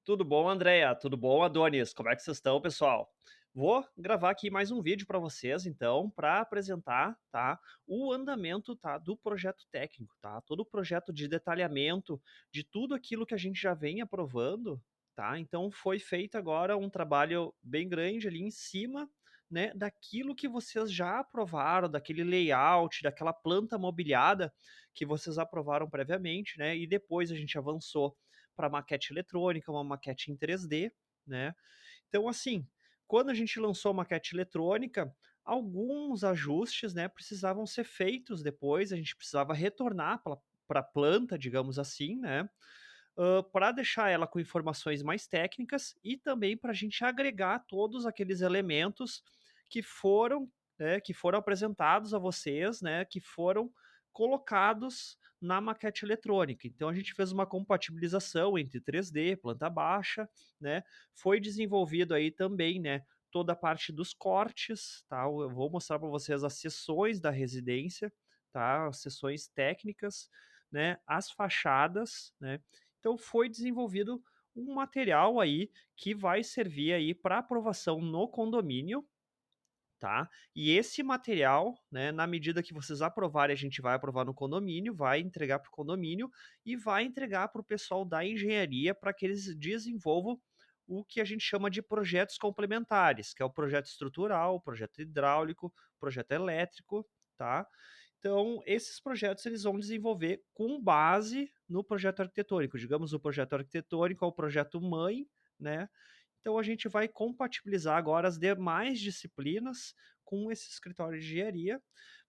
Tudo bom, Andréia? Tudo bom, Adonis? Como é que vocês estão, pessoal? Vou gravar aqui mais um vídeo para vocês, então, para apresentar, tá, o andamento, tá, do projeto técnico, tá? Todo o projeto de detalhamento de tudo aquilo que a gente já vem aprovando, tá? Então, foi feito agora um trabalho bem grande ali em cima, né, daquilo que vocês já aprovaram, daquele layout, daquela planta mobiliada que vocês aprovaram previamente, né? E depois a gente avançou para maquete eletrônica, uma maquete em 3D, né? Então, assim, quando a gente lançou a maquete eletrônica, alguns ajustes, né, precisavam ser feitos depois, a gente precisava retornar para a planta, digamos assim, né, para deixar ela com informações mais técnicas e também para a gente agregar todos aqueles elementos que foram, né, que foram apresentados a vocês, né, que foram colocados na maquete eletrônica. Então a gente fez uma compatibilização entre 3D, planta baixa, né? Foi desenvolvido aí também, né, toda a parte dos cortes, tá? Eu vou mostrar para vocês as seções da residência, tá? As seções técnicas, né? As fachadas, né? Então foi desenvolvido um material aí que vai servir aí para aprovação no condomínio, tá? E esse material, né, na medida que vocês aprovarem, a gente vai aprovar no condomínio, vai entregar para o condomínio e vai entregar para o pessoal da engenharia para que eles desenvolvam o que a gente chama de projetos complementares, que é o projeto estrutural, o projeto hidráulico, projeto elétrico, tá? Então, esses projetos eles vão desenvolver com base no projeto arquitetônico. Digamos, o projeto arquitetônico é o projeto mãe, né? Então, a gente vai compatibilizar agora as demais disciplinas com esse escritório de engenharia,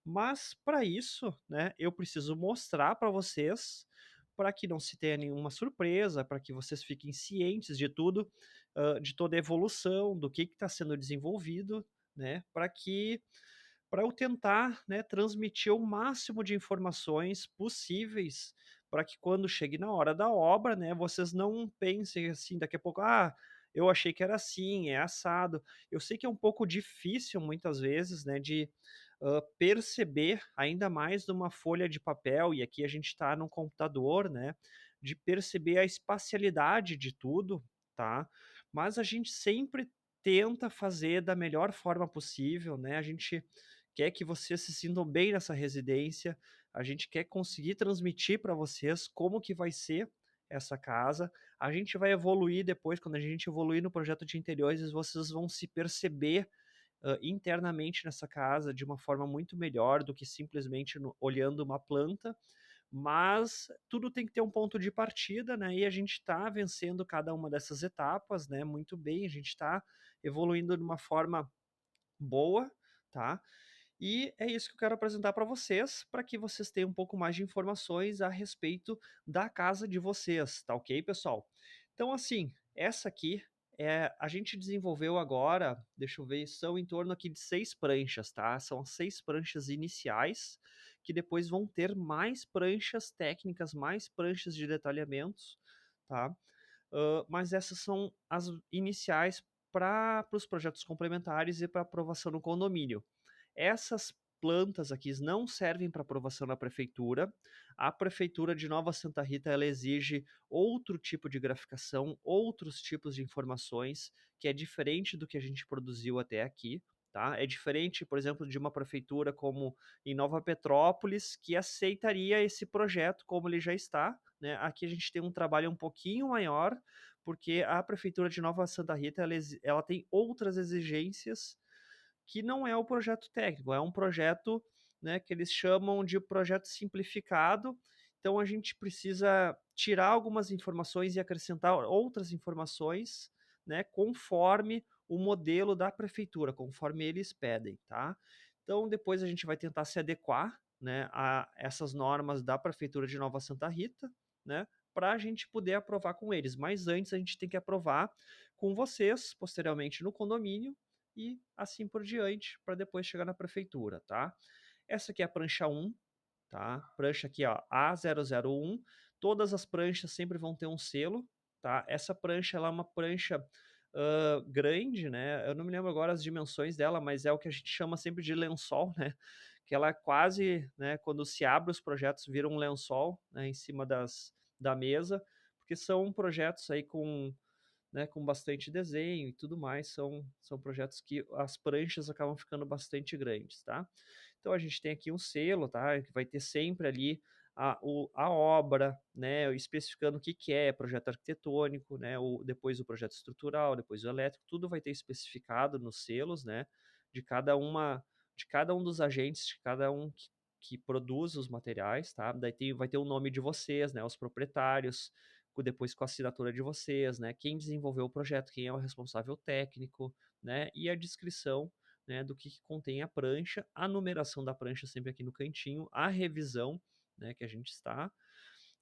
mas para isso, né, eu preciso mostrar para vocês, para que não se tenha nenhuma surpresa, para que vocês fiquem cientes de tudo, de toda a evolução, do que está sendo desenvolvido, né, para eu tentar, né, transmitir o máximo de informações possíveis para que quando chegue na hora da obra, né, vocês não pensem assim daqui a pouco, ah, eu achei que era assim, é assado. Eu sei que é um pouco difícil muitas vezes, né, de perceber ainda mais numa folha de papel e aqui a gente está no computador, né, de perceber a espacialidade de tudo, tá? Mas a gente sempre tenta fazer da melhor forma possível, né? A gente quer que vocês se sintam bem nessa residência, a gente quer conseguir transmitir para vocês como que vai ser essa casa. A gente vai evoluir depois, quando a gente evoluir no projeto de interiores, vocês vão se perceber internamente nessa casa de uma forma muito melhor do que simplesmente olhando uma planta, mas tudo tem que ter um ponto de partida, né? E a gente está vencendo cada uma dessas etapas, né? Muito bem, a gente está evoluindo de uma forma boa, tá? E é isso que eu quero apresentar para que vocês tenham um pouco mais de informações a respeito da casa de vocês, tá ok, pessoal? Então, assim, essa aqui a gente desenvolveu agora, deixa eu ver, são em torno aqui de 6 pranchas, tá? São as 6 pranchas iniciais, que depois vão ter mais pranchas técnicas, mais pranchas de detalhamentos, tá? Mas essas são as iniciais para os projetos complementares e para aprovação no condomínio. Essas plantas aqui não servem para aprovação na prefeitura. A prefeitura de Nova Santa Rita ela exige outro tipo de graficação, outros tipos de informações, que é diferente do que a gente produziu até aqui. Tá? É diferente, por exemplo, de uma prefeitura como em Nova Petrópolis, que aceitaria esse projeto como ele já está. Né? Aqui a gente tem um trabalho um pouquinho maior, porque a prefeitura de Nova Santa Rita ela tem outras exigências que não é o projeto técnico, é um projeto, né, que eles chamam de projeto simplificado. Então a gente precisa tirar algumas informações e acrescentar outras informações, né, conforme o modelo da prefeitura, conforme eles pedem, tá? Então depois a gente vai tentar se adequar, né, a essas normas da prefeitura de Nova Santa Rita, né, para a gente poder aprovar com eles. Mas antes a gente tem que aprovar com vocês, posteriormente no condomínio, e assim por diante, para depois chegar na prefeitura, tá? Essa aqui é a prancha 1, tá? Prancha aqui, ó, A001. Todas as pranchas sempre vão ter um selo, tá? Essa prancha, ela é uma prancha grande, né? Eu não me lembro agora as dimensões dela, mas é o que a gente chama sempre de lençol, né? Que ela é quase, né? Quando se abre os projetos, vira um lençol, né? Em cima da mesa, porque são projetos aí com né, com bastante desenho e tudo mais, são projetos que as pranchas acabam ficando bastante grandes, tá. Então a gente tem aqui um selo, tá, que vai ter sempre ali a obra, né, especificando o que que é projeto arquitetônico, né, depois o projeto estrutural, depois o elétrico, tudo vai ter especificado nos selos, né, de cada um dos agentes, de cada um que produz os materiais, tá. Daí vai ter o nome de vocês, né, os proprietários, depois com a assinatura de vocês, né, quem desenvolveu o projeto, quem é o responsável técnico, né, e a descrição, né, do que contém a prancha, a numeração da prancha sempre aqui no cantinho, a revisão, né, que a gente está,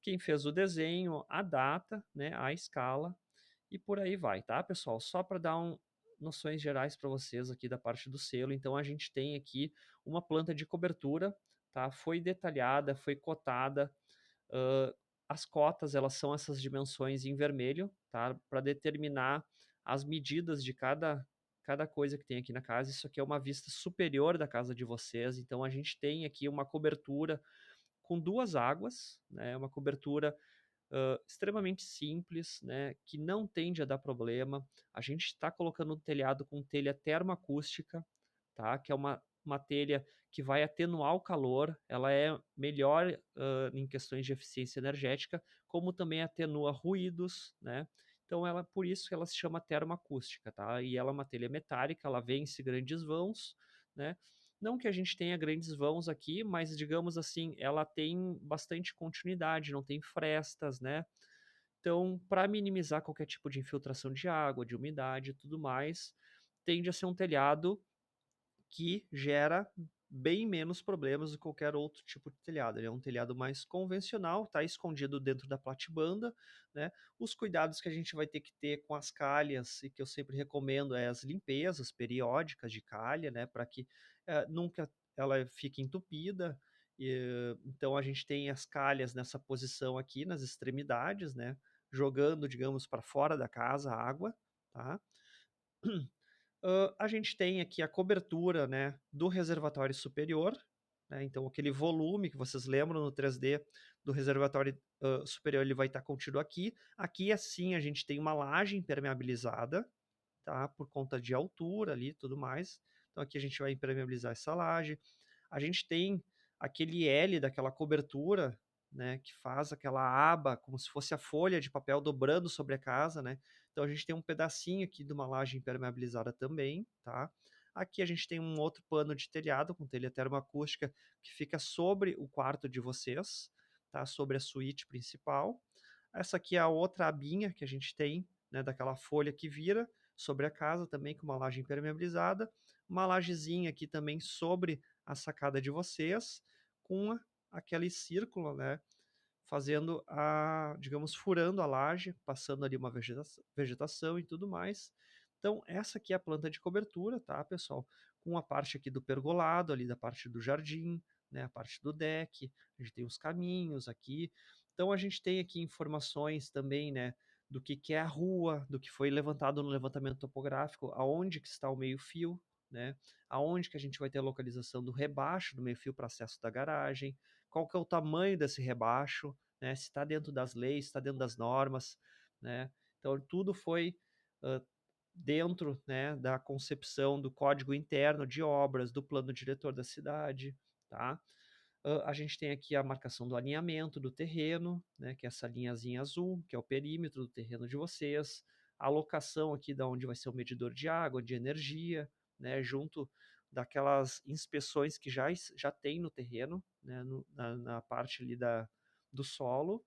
quem fez o desenho, a data, né, a escala e por aí vai, tá, pessoal? Só para dar noções gerais para vocês aqui da parte do selo. Então a gente tem aqui uma planta de cobertura, tá? Foi detalhada, foi cotada. Hã, as cotas, elas são essas dimensões em vermelho, tá, para determinar as medidas de cada coisa que tem aqui na casa. Isso aqui é uma vista superior da casa de vocês, então a gente tem aqui uma cobertura com 2 águas, né, uma cobertura extremamente simples, né, que não tende a dar problema. A gente está colocando um telhado com telha termoacústica, tá? Que é uma telha que vai atenuar o calor, ela é melhor em questões de eficiência energética, como também atenua ruídos, né? Então ela, por isso que ela se chama termoacústica, tá? E ela é uma telha metálica, ela vence grandes vãos, né? Não que a gente tenha grandes vãos aqui, mas digamos assim, ela tem bastante continuidade, não tem frestas, né? Então, para minimizar qualquer tipo de infiltração de água, de umidade e tudo mais, tende a ser um telhado que gera bem menos problemas do que qualquer outro tipo de telhado. Ele é um telhado mais convencional, está escondido dentro da platibanda, né? Os cuidados que a gente vai ter que ter com as calhas e que eu sempre recomendo é as limpezas periódicas de calha, né? Para que nunca ela fique entupida. Então a gente tem as calhas nessa posição aqui nas extremidades, né? Jogando, digamos, para fora da casa a água, tá? A gente tem aqui a cobertura, né, do reservatório superior, né, então aquele volume que vocês lembram no 3D do reservatório superior, ele vai estar contido aqui. Aqui, assim, a gente tem uma laje impermeabilizada, tá, por conta de altura ali e tudo mais. Então aqui a gente vai impermeabilizar essa laje. A gente tem aquele L daquela cobertura, né, que faz aquela aba como se fosse a folha de papel dobrando sobre a casa, né. Então a gente tem um pedacinho aqui de uma laje impermeabilizada também, tá. Aqui a gente tem um outro pano de telhado com telha termoacústica que fica sobre o quarto de vocês, tá, sobre a suíte principal. Essa aqui é a outra abinha que a gente tem, né, daquela folha que vira sobre a casa também com uma laje impermeabilizada, uma lajezinha aqui também sobre a sacada de vocês, com aquele círculo, né, fazendo digamos, furando a laje, passando ali uma vegetação e tudo mais. Então, essa aqui é a planta de cobertura, tá, pessoal? Com a parte aqui do pergolado, ali da parte do jardim, né, a parte do deck, a gente tem os caminhos aqui. Então, a gente tem aqui informações também, né, do que é a rua, do que foi levantado no levantamento topográfico, aonde que está o meio-fio, né, aonde que a gente vai ter a localização do rebaixo do meio-fio para acesso da garagem, qual que é o tamanho desse rebaixo, né, se está dentro das leis, se está dentro das normas, né? Então tudo foi dentro, né, da concepção do código interno de obras, do plano diretor da cidade, tá? A gente tem aqui a marcação do alinhamento do terreno, né, que é essa linhazinha azul, que é o perímetro do terreno de vocês, a locação aqui da onde vai ser o medidor de água, de energia, né, junto daquelas inspeções que já tem no terreno, né, na parte ali do solo,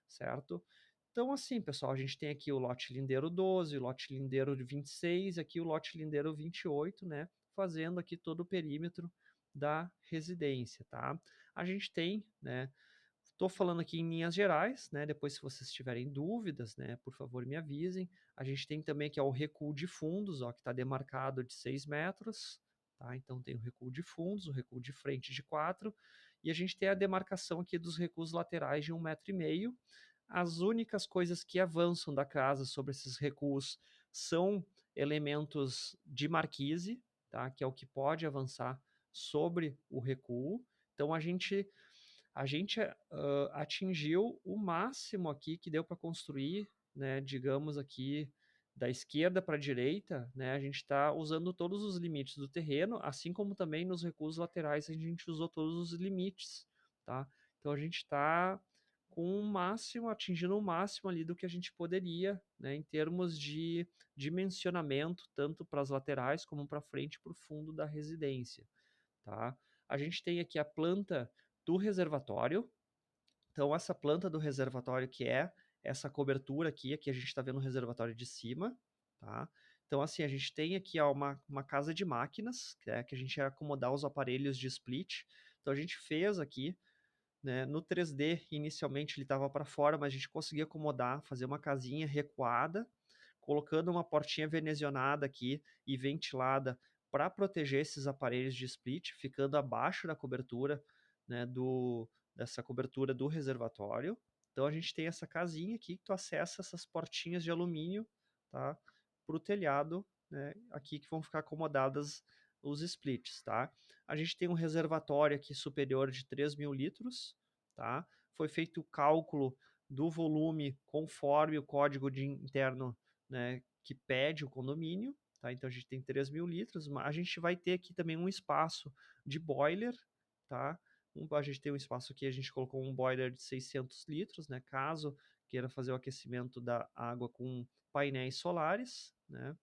certo? Então, assim, pessoal, a gente tem aqui o lote lindeiro 12, o lote lindeiro 26, aqui o lote lindeiro 28, né? Fazendo aqui todo o perímetro da residência, tá? A gente tem, né? Estou falando aqui em linhas gerais, né? Depois, se vocês tiverem dúvidas, né? Por favor, me avisem. A gente tem também que é o recuo de fundos, ó, que está demarcado de 6 metros, tá? Então tem o recuo de fundos, o recuo de frente de 4, e a gente tem a demarcação aqui dos recuos laterais de 1,5 m. As únicas coisas que avançam da casa sobre esses recuos são elementos de marquise, tá? Que é o que pode avançar sobre o recuo. Então a gente atingiu o máximo aqui que deu para construir, né? Digamos aqui da esquerda para a direita, né, a gente está usando todos os limites do terreno, assim como também nos recursos laterais a gente usou todos os limites, tá? Então a gente está com o máximo, atingindo o máximo ali do que a gente poderia, né, em termos de dimensionamento, tanto para as laterais como para frente e para o fundo da residência, tá? A gente tem aqui a planta do reservatório. Então, essa planta do reservatório, que é essa cobertura aqui a gente está vendo o reservatório de cima, tá? Então, assim, a gente tem aqui ó, uma casa de máquinas, que a gente ia acomodar os aparelhos de split. Então, a gente fez aqui, né, no 3D, inicialmente ele estava para fora, mas a gente conseguia acomodar, fazer uma casinha recuada, colocando uma portinha venezianada aqui e ventilada para proteger esses aparelhos de split, ficando abaixo da cobertura, né, dessa cobertura do reservatório. Então a gente tem essa casinha aqui que tu acessa essas portinhas de alumínio, tá, para o telhado, né, aqui que vão ficar acomodadas os splits, tá? A gente tem um reservatório aqui superior de 3.000 litros, tá? Foi feito o cálculo do volume conforme o código de interno, né, que pede o condomínio, tá? Então a gente tem 3.000 litros, mas a gente vai ter aqui também um espaço de boiler, tá? A gente tem um espaço aqui, a gente colocou um boiler de 600 litros, né? Caso queira fazer o aquecimento da água com painéis solares, né?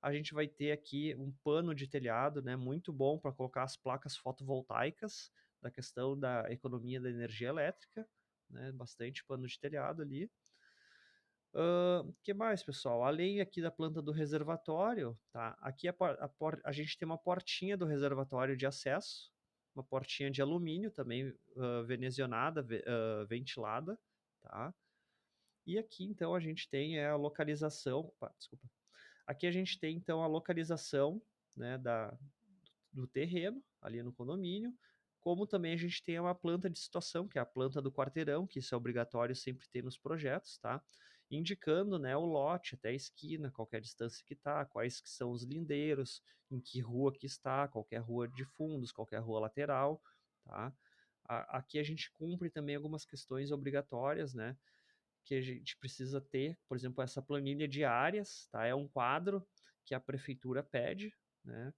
A gente vai ter aqui um pano de telhado, né? Muito bom para colocar as placas fotovoltaicas, da questão da economia da energia elétrica, né? Bastante pano de telhado ali. Que mais, pessoal? Além aqui da planta do reservatório, tá? Aqui a gente tem uma portinha do reservatório de acesso, uma portinha de alumínio também venezianada, ventilada, tá? E aqui então a gente tem a localização, opa, desculpa. Aqui a gente tem então a localização, né, do terreno ali no condomínio, como também a gente tem uma planta de situação, que é a planta do quarteirão, que isso é obrigatório sempre ter nos projetos, tá? Indicando, né, o lote até a esquina, qualquer distância que tá, quais que são os lindeiros, em que rua que está, qualquer rua de fundos, qualquer rua lateral, tá? Aqui a gente cumpre também algumas questões obrigatórias, né, que a gente precisa ter, por exemplo, essa planilha de áreas, tá? É um quadro que a prefeitura pede, né?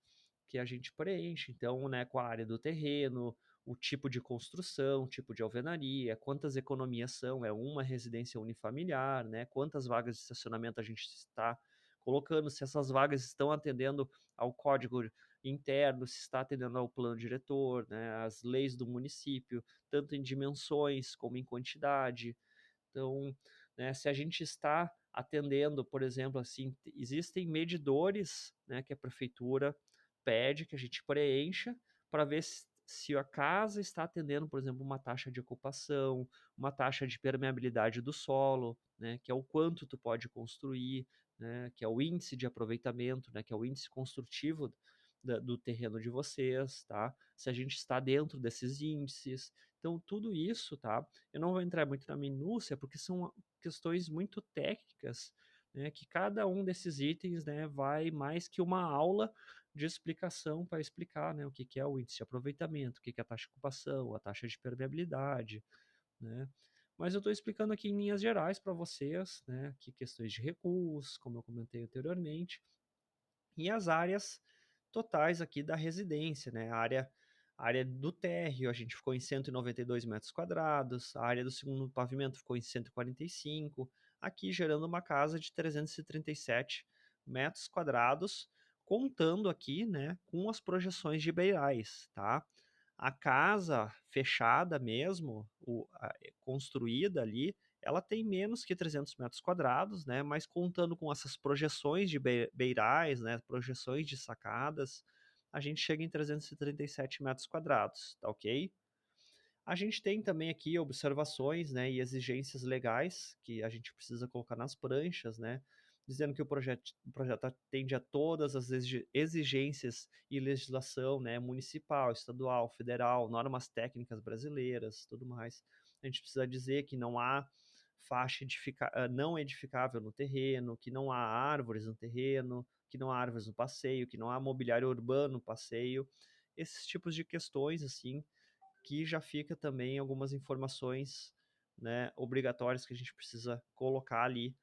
Que a gente preenche, então, né, com a área do terreno, o tipo de construção, o tipo de alvenaria, quantas economias são, é uma residência unifamiliar, né? Quantas vagas de estacionamento a gente está colocando, se essas vagas estão atendendo ao código interno, se está atendendo ao plano diretor, né, as leis do município, tanto em dimensões como em quantidade. Então, né, se a gente está atendendo, por exemplo, assim, existem medidores, né, que a prefeitura pede que a gente preencha para ver se a casa está atendendo, por exemplo, uma taxa de ocupação, uma taxa de permeabilidade do solo, né, que é o quanto tu pode construir, né, que é o índice de aproveitamento, né, que é o índice construtivo do terreno de vocês, tá? Se a gente está dentro desses índices. Então, tudo isso, tá? Eu não vou entrar muito na minúcia, porque são questões muito técnicas, né, que cada um desses itens, né, vai mais que uma aula de explicação para explicar, né, o que que é o índice de aproveitamento, o que que é a taxa de ocupação, a taxa de permeabilidade, né? Mas eu estou explicando aqui em linhas gerais para vocês, né, que questões de recursos, como eu comentei anteriormente, e as áreas totais aqui da residência, né? A área do térreo, a gente ficou em 192 metros quadrados, a área do segundo pavimento ficou em 145, aqui gerando uma casa de 337 metros quadrados, contando aqui, né, com as projeções de beirais, tá? A casa fechada mesmo, construída ali, ela tem menos que 300 metros quadrados, né? Mas contando com essas projeções de beirais, né? Projeções de sacadas, a gente chega em 337 metros quadrados, tá ok? A gente tem também aqui observações, né, e exigências legais que a gente precisa colocar nas pranchas, né, dizendo que o projeto atende a todas as exigências e legislação, né, municipal, estadual, federal, normas técnicas brasileiras, tudo mais. A gente precisa dizer que não há faixa não edificável no terreno, que não há árvores no terreno, que não há árvores no passeio, que não há mobiliário urbano no passeio. Esses tipos de questões, assim, que já fica também algumas informações, né, obrigatórias que a gente precisa colocar ali,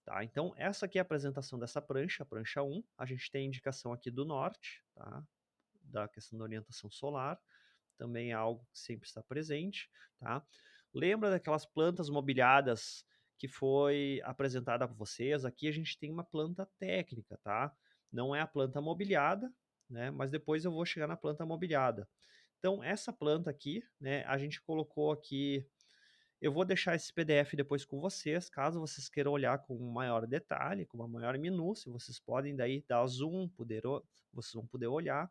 tá? Então, essa aqui é a apresentação dessa prancha, a prancha 1. A gente tem a indicação aqui do norte, tá? Da questão da orientação solar, também é algo que sempre está presente, tá? Lembra daquelas plantas mobiliadas que foi apresentada para vocês? Aqui a gente tem uma planta técnica, tá? Não é a planta mobiliada, né? Mas depois eu vou chegar na planta mobiliada. Então, essa planta aqui, né, a gente colocou aqui. Eu vou deixar esse PDF depois com vocês, caso vocês queiram olhar com maior detalhe, com uma maior minúcia, vocês podem daí dar zoom, vocês vão poder olhar.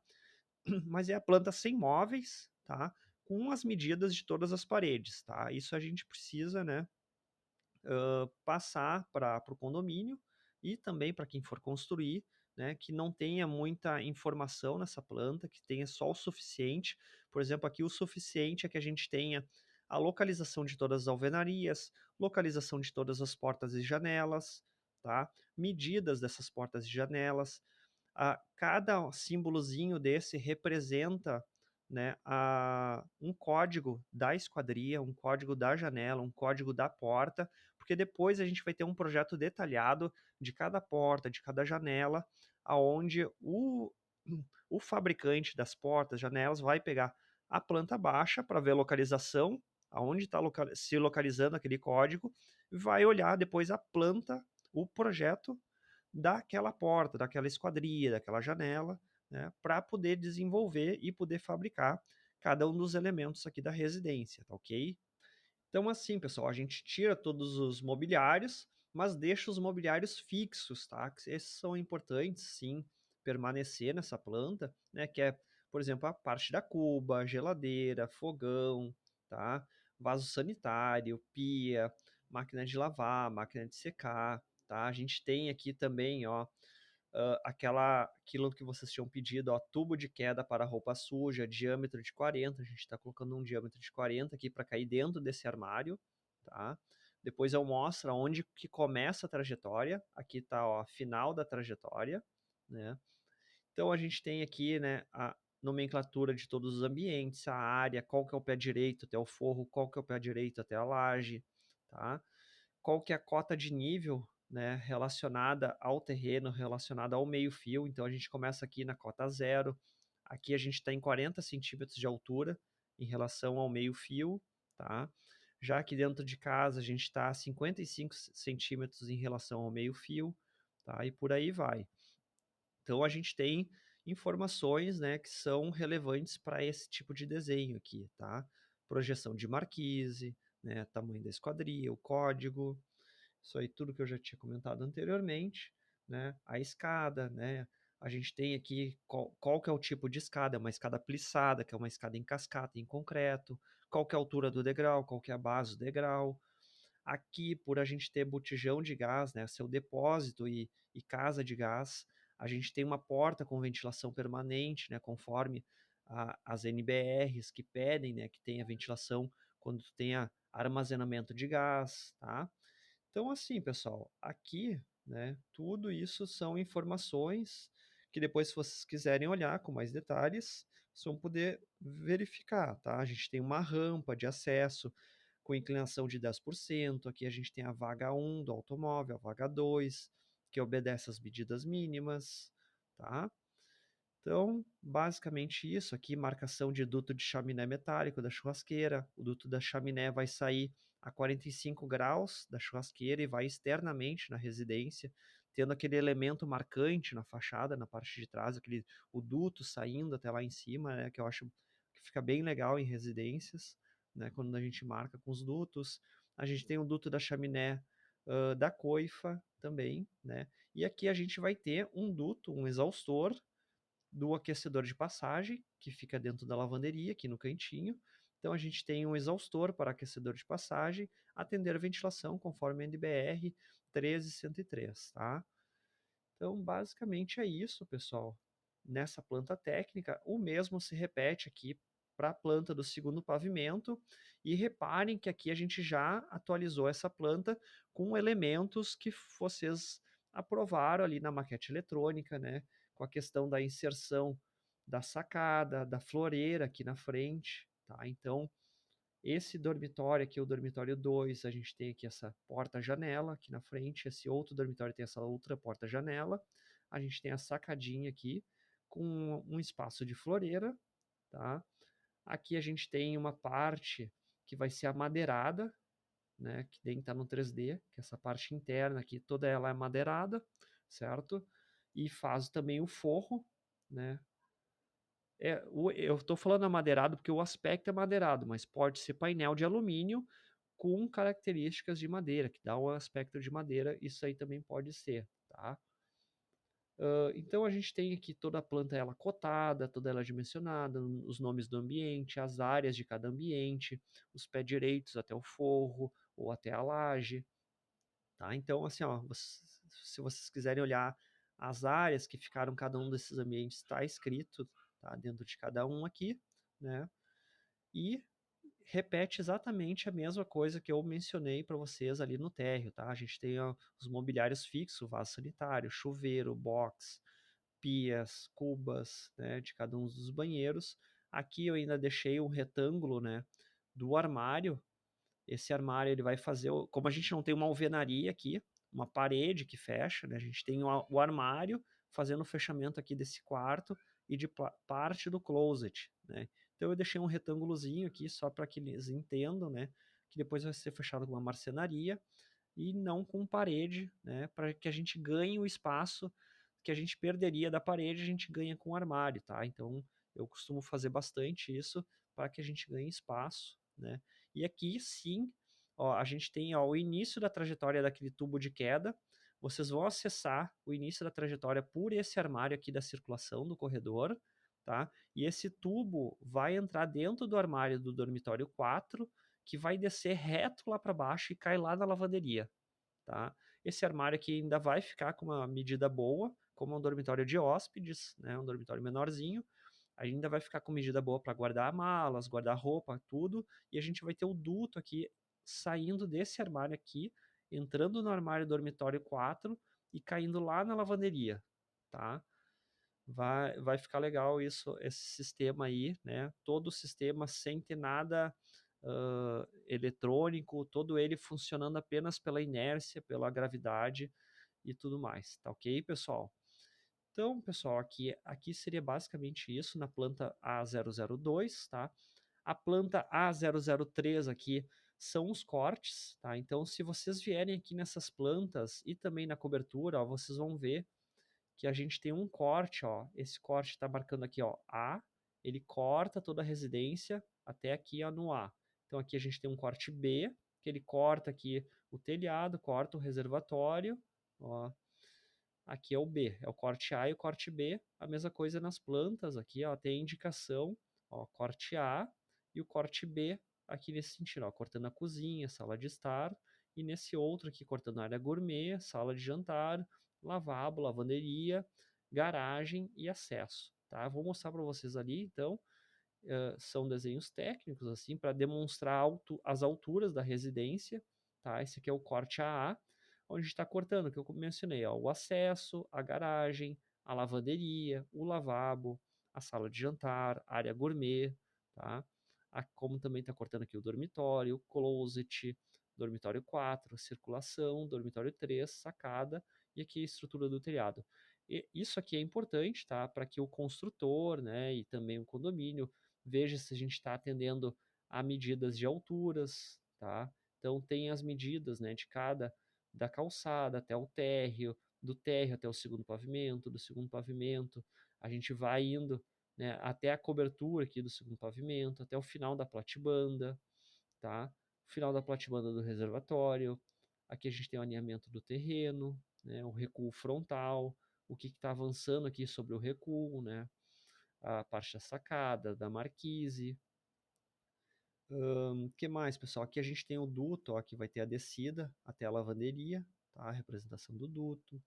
Mas é a planta sem móveis, tá? Com as medidas de todas as paredes, tá? Isso a gente precisa, né, passar para o condomínio e também para quem for construir, né, que não tenha muita informação nessa planta, que tenha só o suficiente. Por exemplo, aqui o suficiente é que a gente tenha a localização de todas as alvenarias, localização de todas as portas e janelas, tá? Medidas dessas portas e janelas. Cada símbolozinho desse representa, né, um código da esquadria, um código da janela, um código da porta, porque depois a gente vai ter um projeto detalhado de cada porta, de cada janela, aonde o fabricante das portas, janelas, vai pegar a planta baixa para ver a localização, aonde está se localizando aquele código, e vai olhar depois a planta, o projeto daquela porta, daquela esquadria, daquela janela, né, para poder desenvolver e poder fabricar cada um dos elementos aqui da residência, tá ok? Então, assim, pessoal, a gente tira todos os mobiliários, mas deixa os mobiliários fixos, tá? Que esses são importantes, sim, permanecer nessa planta, né? Que é, por exemplo, a parte da cuba, geladeira, fogão, tá? Vaso sanitário, pia, máquina de lavar, máquina de secar, tá? A gente tem aqui também, ó, aquilo que vocês tinham pedido, ó, tubo de queda para roupa suja, diâmetro de 40, a gente está colocando um diâmetro de 40 aqui para cair dentro desse armário, tá? Depois eu mostro onde que começa a trajetória, aqui está a final da trajetória, né? Então a gente tem aqui, né, a nomenclatura de todos os ambientes, a área, qual que é o pé direito até o forro, qual que é o pé direito até a laje, tá? Qual que é a cota de nível, né, relacionada ao terreno, relacionada ao meio-fio. Então a gente começa aqui na cota 0. Aqui a gente está em 40 centímetros de altura em relação ao meio-fio, tá? Já aqui dentro de casa a gente está a 55 centímetros em relação ao meio-fio, tá? E por aí vai. Então a gente tem informações, né, que são relevantes para esse tipo de desenho aqui, tá? Projeção de marquise, né, tamanho da esquadria, o código, isso aí tudo que eu já tinha comentado anteriormente, né? A escada, né? A gente tem aqui qual que é o tipo de escada, é uma escada plissada, que é uma escada em cascata, em concreto, qual que é a altura do degrau, qual que é a base do degrau. Aqui, por a gente ter botijão de gás, né, seu depósito e casa de gás, a gente tem uma porta com ventilação permanente, né, conforme as NBRs que pedem, né, que tenha ventilação quando tu tenha armazenamento de gás, tá? Então, assim, pessoal, aqui, né, tudo isso são informações que depois, se vocês quiserem olhar com mais detalhes, vocês vão poder verificar, tá? A gente tem uma rampa de acesso com inclinação de 10%. Aqui a gente tem a vaga 1 do automóvel, a vaga 2, que obedece às medidas mínimas, tá? Então, basicamente isso aqui, marcação de duto de chaminé metálico da churrasqueira. O duto da chaminé vai sair a 45 graus da churrasqueira e vai externamente na residência, tendo aquele elemento marcante na fachada, na parte de trás, o duto saindo até lá em cima, né, que eu acho que fica bem legal em residências, né, quando a gente marca com os dutos. A gente tem o duto da chaminé da coifa também, né, e aqui a gente vai ter um duto, um exaustor, do aquecedor de passagem, que fica dentro da lavanderia, aqui no cantinho. Então a gente tem um exaustor para aquecedor de passagem, atender a ventilação conforme a NBR 13103, tá? Então, basicamente é isso, pessoal. Nessa planta técnica, o mesmo se repete aqui para a planta do segundo pavimento. E reparem que aqui a gente já atualizou essa planta com elementos que vocês aprovaram ali na maquete eletrônica, né? Com a questão da inserção da sacada, da floreira aqui na frente, tá? Então, Esse dormitório aqui, o dormitório 2, a gente tem aqui essa porta-janela aqui na frente, esse outro dormitório tem essa outra porta-janela, a gente tem a sacadinha aqui, com um espaço de floreira, tá? Aqui a gente tem uma parte que vai ser amadeirada, né, que nem tá no 3D, que essa parte interna aqui, toda ela é madeirada, certo? E faz também o forro, né? Eu estou falando amadeirado porque o aspecto é madeirado, mas pode ser painel de alumínio com características de madeira, que dá o aspecto de madeira, isso aí também pode ser, tá? Então a gente tem aqui toda a planta ela cotada, toda ela dimensionada, os nomes do ambiente, as áreas de cada ambiente, os pés direitos até o forro ou até a laje, tá? Então assim, ó, se vocês quiserem olhar as áreas que ficaram cada um desses ambientes, está escrito, tá, dentro de cada um aqui, né? E repete exatamente a mesma coisa que eu mencionei para vocês ali no térreo, tá? A gente tem ó, os mobiliários fixos, vaso sanitário, chuveiro, box, pias, cubas, né, de cada um dos banheiros. Aqui eu ainda deixei um retângulo, né, do armário. Esse armário ele vai fazer, como a gente não tem uma alvenaria aqui, uma parede que fecha, né, a gente tem o armário fazendo o fechamento aqui desse quarto e de parte do closet, né. Então eu deixei um retângulozinho aqui só para que eles entendam, né, que depois vai ser fechado com uma marcenaria e não com parede, né, para que a gente ganhe o espaço que a gente perderia da parede, a gente ganha com o armário, tá? Então eu costumo fazer bastante isso para que a gente ganhe espaço, né? E aqui sim, ó, a gente tem ó, o início da trajetória daquele tubo de queda. Vocês vão acessar o início da trajetória por esse armário aqui da circulação do corredor, tá? E esse tubo vai entrar dentro do armário do dormitório 4, que vai descer reto lá para baixo e cai lá na lavanderia, tá? Esse armário aqui ainda vai ficar com uma medida boa, como um dormitório de hóspedes, né, um dormitório menorzinho, ainda vai ficar com medida boa para guardar malas, guardar roupa, tudo, e a gente vai ter o duto aqui saindo desse armário aqui, entrando no armário dormitório 4 e caindo lá na lavanderia, tá? Vai ficar legal isso, esse sistema aí, né? Todo o sistema sem ter nada eletrônico, todo ele funcionando apenas pela inércia, pela gravidade e tudo mais, tá ok, pessoal? Então, pessoal, aqui seria basicamente isso na planta A002, tá? A planta A003 aqui são os cortes, tá? Então, se vocês vierem aqui nessas plantas e também na cobertura, ó, vocês vão ver que a gente tem um corte, ó. Esse corte está marcando aqui, ó, A. Ele corta toda a residência até aqui, ó, no A. Então aqui a gente tem um corte B, que ele corta aqui o telhado, corta o reservatório, ó. Aqui é o B, é o corte A e o corte B. A mesma coisa nas plantas aqui, ó, tem a indicação, ó, corte A e o corte B aqui nesse sentido, ó, cortando a cozinha, sala de estar, e nesse outro aqui cortando a área gourmet, sala de jantar, lavabo, lavanderia, garagem e acesso, tá? Vou mostrar para vocês ali, então, são desenhos técnicos assim para demonstrar as alturas da residência, tá? Esse aqui é o corte AA, onde está cortando, que eu mencionei, ó, o acesso, a garagem, a lavanderia, o lavabo, a sala de jantar, a área gourmet, tá? Como também está cortando aqui o dormitório, o closet, dormitório 4, circulação, dormitório 3, sacada e aqui a estrutura do telhado. E isso aqui é importante, tá? Para que o construtor, né, e também o condomínio veja se a gente está atendendo a medidas de alturas, tá? Então tem as medidas, né, de cada da calçada até o térreo, do térreo até o segundo pavimento, do segundo pavimento, a gente vai indo, né, até a cobertura aqui do segundo pavimento, até o final da platibanda, tá? O final da platibanda do reservatório. Aqui a gente tem o alinhamento do terreno, né, o recuo frontal, o que está avançando aqui sobre o recuo, né? A parte da sacada, da marquise. Que mais, pessoal? Aqui a gente tem o duto, ó, que vai ter a descida até a lavanderia, tá? A representação do duto.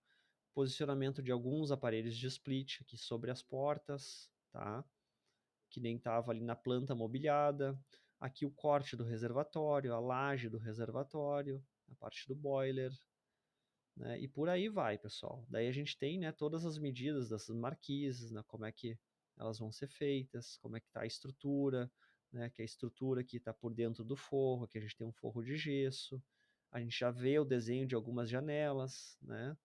Posicionamento de alguns aparelhos de split aqui sobre as portas, tá? Que nem estava ali na planta mobiliada. Aqui o corte do reservatório, a laje do reservatório, a parte do boiler, né? E por aí vai, pessoal. Daí a gente tem, né, todas as medidas dessas marquises, né, como é que elas vão ser feitas, como é que está a estrutura, né, que é a estrutura que está por dentro do forro, aqui a gente tem um forro de gesso, a gente já vê o desenho de algumas janelas, né,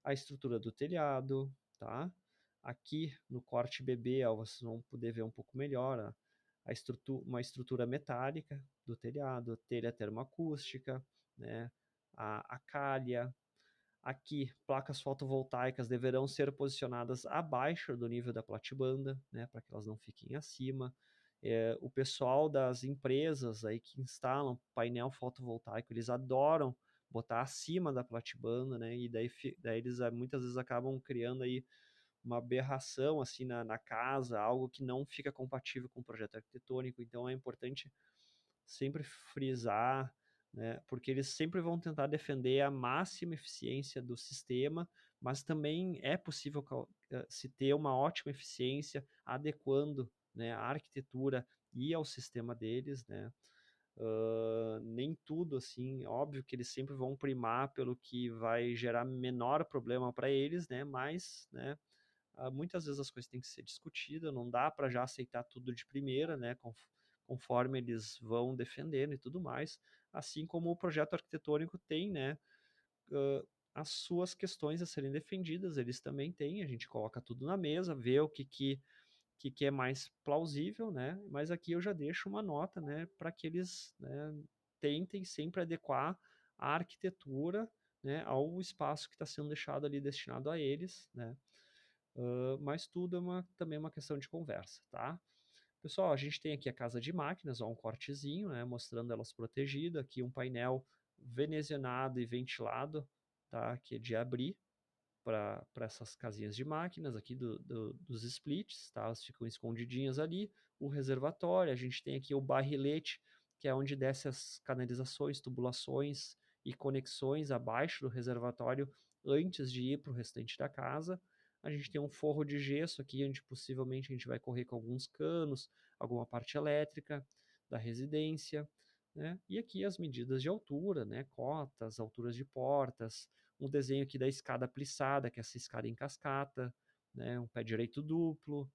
a estrutura do telhado, tá? Aqui no corte BB, ó, vocês vão poder ver um pouco melhor, ó, uma estrutura metálica do telhado, telha termoacústica, né, a calha. Aqui, placas fotovoltaicas deverão ser posicionadas abaixo do nível da platibanda, né, para que elas não fiquem acima. O pessoal das empresas aí que instalam painel fotovoltaico, eles adoram botar acima da platibanda, né, e daí eles muitas vezes acabam criando aí uma aberração assim na casa, algo que não fica compatível com o projeto arquitetônico. Então é importante sempre frisar, né, porque eles sempre vão tentar defender a máxima eficiência do sistema, mas também é possível se ter uma ótima eficiência adequando, né, a arquitetura e ao sistema deles, né. Nem tudo assim, óbvio que eles sempre vão primar pelo que vai gerar menor problema para eles, né, mas, né, muitas vezes as coisas têm que ser discutidas, não dá para já aceitar tudo de primeira, né, conforme eles vão defendendo e tudo mais, assim como o projeto arquitetônico tem, né, as suas questões a serem defendidas, eles também têm, a gente coloca tudo na mesa, vê o que é mais plausível, né, mas aqui eu já deixo uma nota, né, para que eles, né, tentem sempre adequar a arquitetura, né, ao espaço que está sendo deixado ali destinado a eles, né, mas tudo é também uma questão de conversa, tá? Pessoal, a gente tem aqui a casa de máquinas, ó, um cortezinho, né, mostrando elas protegidas, aqui um painel venezianado e ventilado, tá, que é de abrir para essas casinhas de máquinas aqui dos splits, tá, elas ficam escondidinhas ali, o reservatório, a gente tem aqui o barrilete, que é onde desce as canalizações, tubulações e conexões abaixo do reservatório antes de ir para o restante da casa. A gente tem um forro de gesso aqui, onde possivelmente a gente vai correr com alguns canos, alguma parte elétrica da residência, né? E aqui as medidas de altura, né? Cotas, alturas de portas, um desenho aqui da escada plissada, que é essa escada em cascata, né? Um pé direito duplo,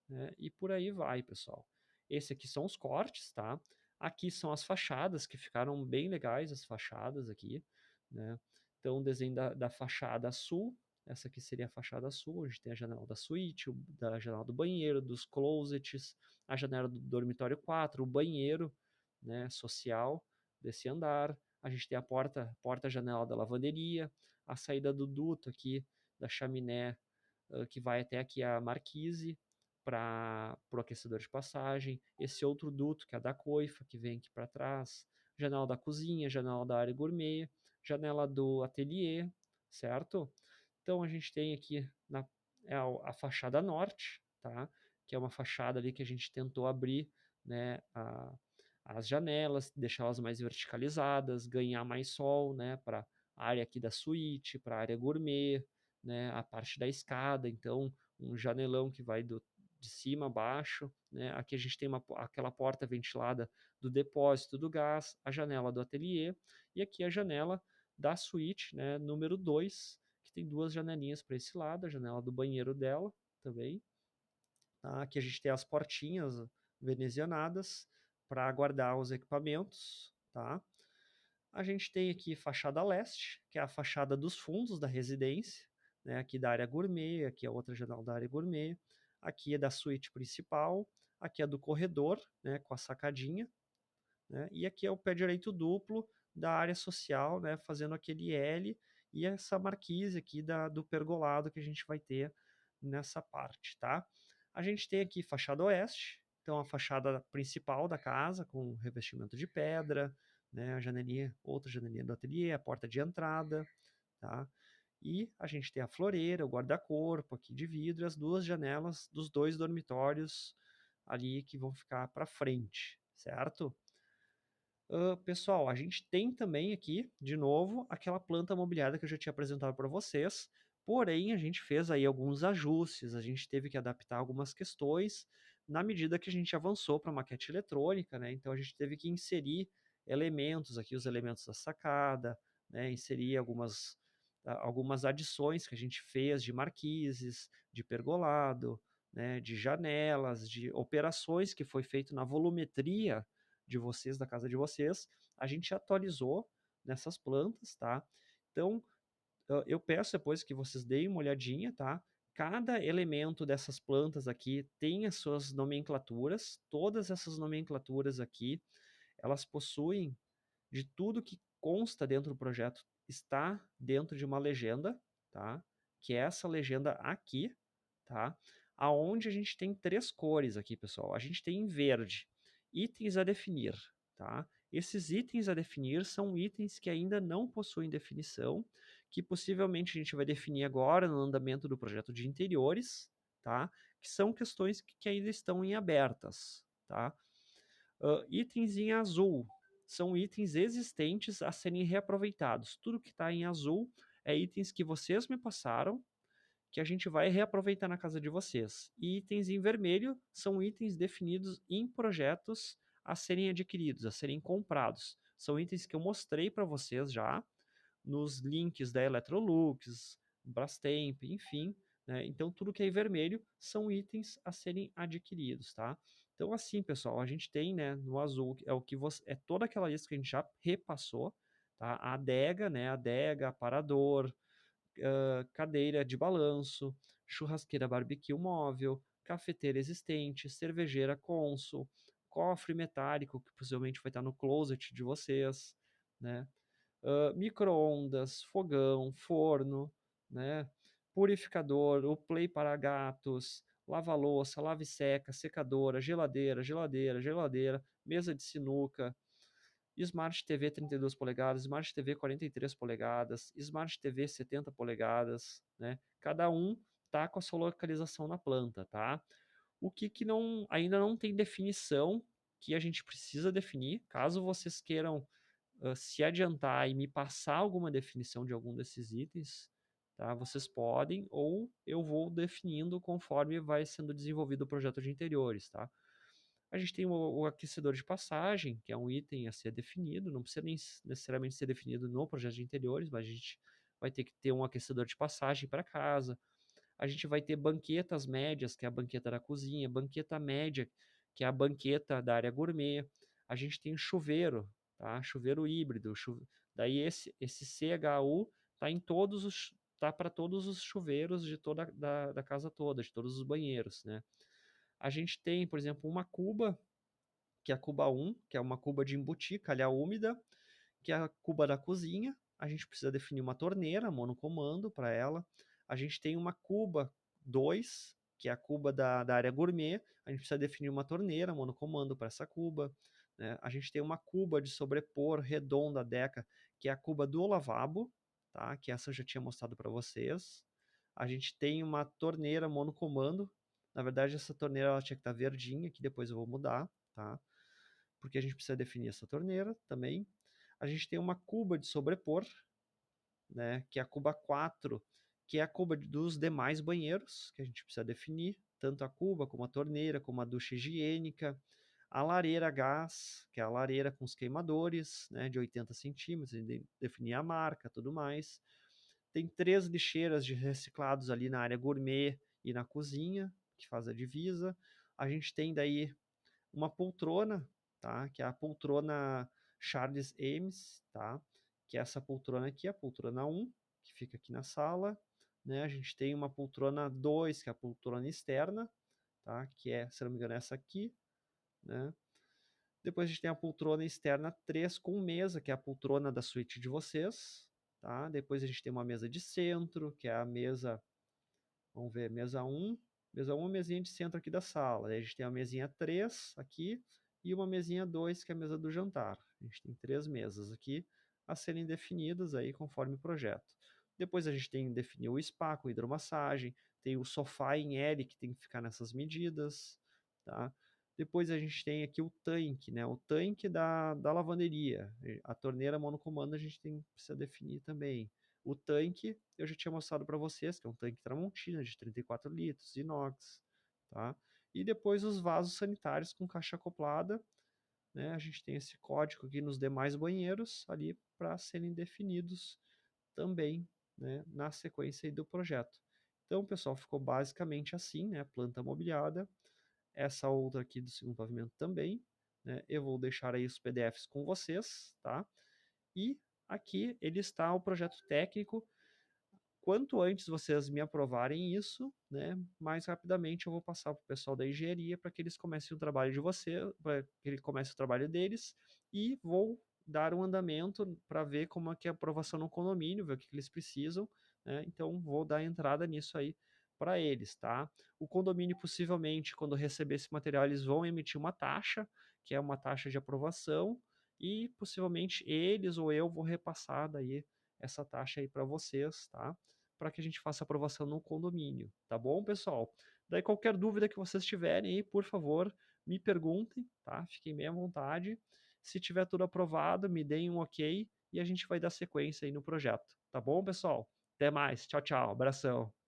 né? E por aí vai, pessoal. Esse aqui são os cortes, tá? Aqui são as fachadas, que ficaram bem legais, as fachadas aqui, né? Então, o desenho da fachada sul, essa aqui seria a fachada sul, a gente tem a janela da suíte, da janela do banheiro, dos closets, a janela do dormitório 4, o banheiro, né, social desse andar, a gente tem a porta-janela da lavanderia, a saída do duto aqui, da chaminé, que vai até aqui a marquise, para o aquecedor de passagem, esse outro duto que é a da coifa, que vem aqui para trás, janela da cozinha, janela da área gourmet, janela do ateliê, certo? Então a gente tem aqui a fachada norte, tá? Que é uma fachada ali que a gente tentou abrir, né, as janelas, deixá-las mais verticalizadas, ganhar mais sol, né, para a área aqui da suíte, para a área gourmet, né, a parte da escada, então um janelão que vai de cima a baixo, né? Aqui a gente tem aquela porta ventilada do depósito do gás, a janela do ateliê e aqui a janela da suíte, né, número 2, que tem duas janelinhas para esse lado, a janela do banheiro dela também. Tá? Aqui a gente tem as portinhas venezianadas para guardar os equipamentos, tá? A gente tem aqui fachada leste, que é a fachada dos fundos da residência, né? Aqui da área gourmet, aqui é outra janela da área gourmet, aqui é da suíte principal, aqui é do corredor, né, com a sacadinha, né? E aqui é o pé direito duplo da área social, né, fazendo aquele L e essa marquise aqui do pergolado que a gente vai ter nessa parte, tá? A gente tem aqui fachada oeste, então a fachada principal da casa com revestimento de pedra, né, a janelinha, outra janelinha do ateliê, a porta de entrada, tá? E a gente tem a floreira, o guarda-corpo aqui de vidro, as duas janelas dos dois dormitórios ali que vão ficar para frente, certo? Pessoal, a gente tem também aqui, de novo, aquela planta mobiliária que eu já tinha apresentado para vocês, porém a gente fez aí alguns ajustes, a gente teve que adaptar algumas questões na medida que a gente avançou para a maquete eletrônica, né? Então a gente teve que inserir elementos aqui, os elementos da sacada, né? Inserir algumas adições que a gente fez de marquises, de pergolado, né, de janelas, de operações que foi feito na volumetria de vocês, da casa de vocês, a gente atualizou nessas plantas, tá? Então, eu peço depois que vocês deem uma olhadinha, tá? Cada elemento dessas plantas aqui tem as suas nomenclaturas, todas essas nomenclaturas aqui, elas possuem de tudo que consta dentro do projeto, está dentro de uma legenda, tá? Que é essa legenda aqui, tá? Aonde a gente tem 3 cores aqui, pessoal. A gente tem em verde, itens a definir, tá? Esses itens a definir são itens que ainda não possuem definição, que possivelmente a gente vai definir agora no andamento do projeto de interiores, tá? Que são questões que ainda estão em abertas, tá? Itens em azul são itens existentes a serem reaproveitados. Tudo que está em azul é itens que vocês me passaram, que a gente vai reaproveitar na casa de vocês. E itens em vermelho são itens definidos em projetos a serem adquiridos, a serem comprados. São itens que eu mostrei para vocês já nos links da Electrolux, Brastemp, enfim, né? Então tudo que é em vermelho são itens a serem adquiridos, tá? Então assim, pessoal, a gente tem, né, no azul é o que você é toda aquela lista que a gente já repassou, tá? A adega, né, adega, aparador, cadeira de balanço, churrasqueira barbecue móvel, cafeteira existente, cervejeira Consul, cofre metálico que possivelmente vai estar no closet de vocês, né? Micro-ondas, fogão, forno, né? Purificador, o play para gatos, lava-louça, lave-seca, secadora, geladeira, mesa de sinuca, Smart TV 32 polegadas, Smart TV 43 polegadas, Smart TV 70 polegadas, né? Cada um tá com a sua localização na planta, tá? O que não, ainda não tem definição que a gente precisa definir, caso vocês queiram se adiantar e me passar alguma definição de algum desses itens, tá? Vocês podem, ou eu vou definindo conforme vai sendo desenvolvido o projeto de interiores, tá? A gente tem o aquecedor de passagem, que é um item a ser definido, não precisa nem necessariamente ser definido no projeto de interiores, mas a gente vai ter que ter um aquecedor de passagem para casa. A gente vai ter banquetas médias, que é a banqueta da cozinha, banqueta média, que é a banqueta da área gourmet. A gente tem chuveiro, tá? Chuveiro híbrido. Daí esse CHU tá em todos os tá para todos os chuveiros de toda da casa toda, de todos os banheiros, né? A gente tem, por exemplo, uma cuba, que é a cuba 1, que é uma cuba de embutir, calha úmida, que é a cuba da cozinha. A gente precisa definir uma torneira, monocomando para ela. A gente tem uma cuba 2, que é a cuba da área gourmet. A gente precisa definir uma torneira, monocomando para essa cuba. Né? A gente tem uma cuba de sobrepor redonda Deca, que é a cuba do lavabo, tá? Que essa eu já tinha mostrado para vocês. A gente tem uma torneira monocomando. Na verdade, essa torneira ela tinha que estar verdinha, que depois eu vou mudar, tá? Porque a gente precisa definir essa torneira também. A gente tem uma cuba de sobrepor, né, que é a cuba 4, que é a cuba dos demais banheiros, que a gente precisa definir, tanto a cuba como a torneira, como a ducha higiênica, a lareira a gás, que é a lareira com os queimadores, né, de 80 centímetros, definir a marca, tudo mais. Tem 3 lixeiras de reciclados ali na área gourmet e na cozinha, que faz a divisa. A gente tem daí uma poltrona, tá? Que é a poltrona Charles Ames, tá? Que é essa poltrona aqui, a poltrona 1, que fica aqui na sala, né? A gente tem uma poltrona 2, que é a poltrona externa, tá? Que é, se não me engano, essa aqui, né? Depois a gente tem a poltrona externa 3 com mesa, que é a poltrona da suíte de vocês, tá? Depois a gente tem uma mesa de centro, que é a mesa, vamos ver, mesa 1, mesa 1 é a mesinha de centro aqui da sala. Aí a gente tem a mesinha 3 aqui e uma mesinha 2, que é a mesa do jantar. A gente tem 3 mesas aqui a serem definidas aí conforme o projeto. Depois a gente tem que definir o spa com hidromassagem, tem o sofá em L que tem que ficar nessas medidas, tá? Depois a gente tem aqui o tanque, né? O tanque da lavanderia. A torneira monocomando a gente precisa definir também. O tanque eu já tinha mostrado para vocês, que é um tanque Tramontina de 34 litros, inox, tá? E depois os vasos sanitários com caixa acoplada, né? A gente tem esse código aqui nos demais banheiros ali para serem definidos também, né? Na sequência aí do projeto. Então, pessoal, ficou basicamente assim, né, planta mobiliada, essa outra aqui do segundo pavimento também, né, eu vou deixar aí os PDFs com vocês, tá? E aqui ele está o projeto técnico. Quanto antes vocês me aprovarem isso, né, mais rapidamente eu vou passar para o pessoal da engenharia para que eles comecem o trabalho de você, para que ele comece o trabalho deles, e vou dar um andamento para ver como é que é a aprovação no condomínio, ver o que que eles precisam, né, então vou dar entrada nisso aí para eles, tá? O condomínio possivelmente, quando receber esse material, eles vão emitir uma taxa, que é uma taxa de aprovação, e possivelmente eles ou eu vou repassar daí essa taxa aí para vocês, tá? Para que a gente faça a aprovação no condomínio, tá bom, pessoal? Daí qualquer dúvida que vocês tiverem aí, por favor, me perguntem, tá? Fiquem bem à vontade. Se tiver tudo aprovado, me deem um ok e a gente vai dar sequência aí no projeto, tá bom, pessoal? Até mais. Tchau, tchau. Abração.